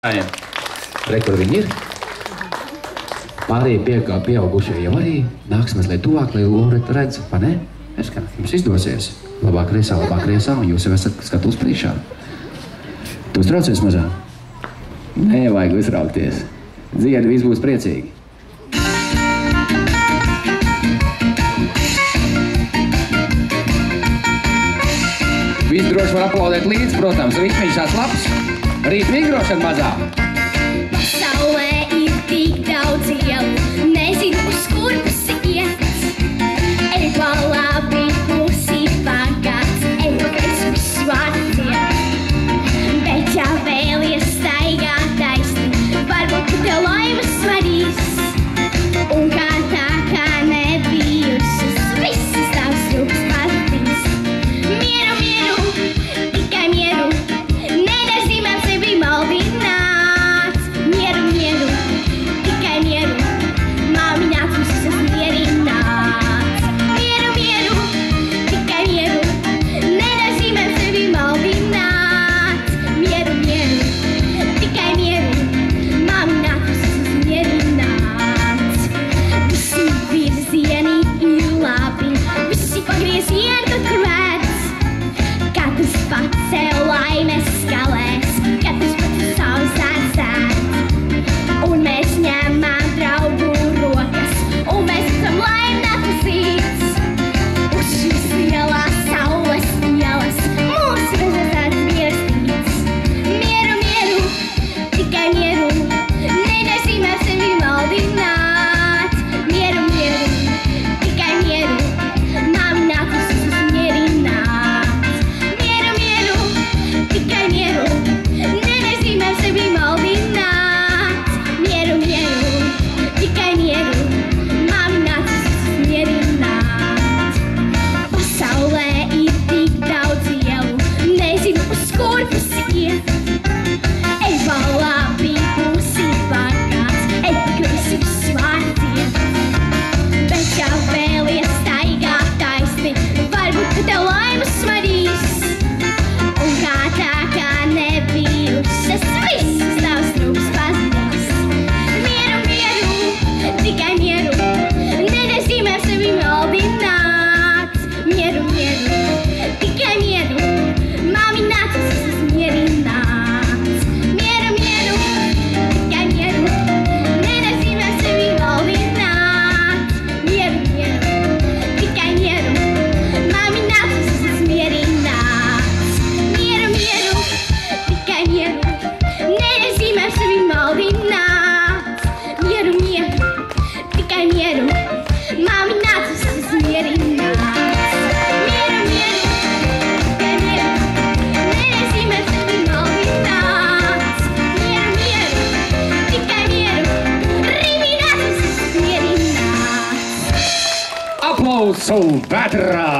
Re, kur viņi ir. Pārējie pieaugušie jau arī nāks mazliet tuvāk, lai Loreta redz, pa ne? Es kā, jums izdosies. Labāk reisā, un jūs jau esat skatu uz priekšā. Tu uztraucies mazā? Nē, vajag uztraukties. Dziedi, viss būs priecīgi. Viss droši var aplaudēt līdz, protams, ritmiņš tās labs. Rīt vingrošana mazā. Pasaulē ir tik daudz ielu, nezinu, uz kur pusi iet. Ej pa labi, pusi pagāds, ej pa kreisi, visu atciet. Bet ja vēlies staigāt taisni, varbūt tev laimes svarīs. Un kā tā kā nebijušas, visas tavs rūks patīs. Mieru, mieru, tikai mieru, nedazīmēt sevi maldināt. Mieru, mieru, tikai mieru, māmiņāt mums visas mierināt. Mieru, mieru, tikai mieru, nedazīmēt sevi maldināt. Mieru, mieru, tikai mieru, māmiņāt mums visas mierināt. Visi virzieni ir labi, visi pagriezieni tur, kur vērts. Katrs pats sev laimes skalēs, katrs pats savu zērt. Un mēs ņemam draugu rokas, un mēs esam laimētas rīts. Uz šīs lielās saules ielas mūsu rezultāts mīlestīts. Mieru, mieru, tikai mieru, nedazīmē sevi maldināt. Mieru, mieru, tikai mieru, māmiņāt mums visas mierināt. Mieru, mieru, tikai mieru, nedazīmē sevi maldināt. Mieru, mieru, tikai mieru, māmiņāt mums visas mierināt. Pasaulē ir tik daudz ielu, nezinu, uz kur pusi iet. Ej pa labi, pusi pagāds, ej pa kreisi, visu atciet. Bet ja vēlies staigāt taisni, varbūt tev laimes svarīs. Un kā tā kā nebijušas, visas tavs trūks pazudīs. Mieru, mieru, tikai mieru, nedazīmē sevi maldināt. Mieru, mieru, tikai mieru, māmiņāt mums visas mierināt. Mieru, mieru, tikai mieru, nedazīmē sevi maldināt. Mieru, mieru, tikai mieru, māmiņāt mums visas mierināt. Mieru, mieru, tikai mieru, nedazīmē sevi maldināt. Mieru, mieru, tikai mieru, māmiņāt mums visas mierināt. Mieru, mieru, tikai mieru, nedazīmē sevi maldināt. Mieru, mieru, tikai mieru, rimināt mums visas mierināt. Aplausu vētrā!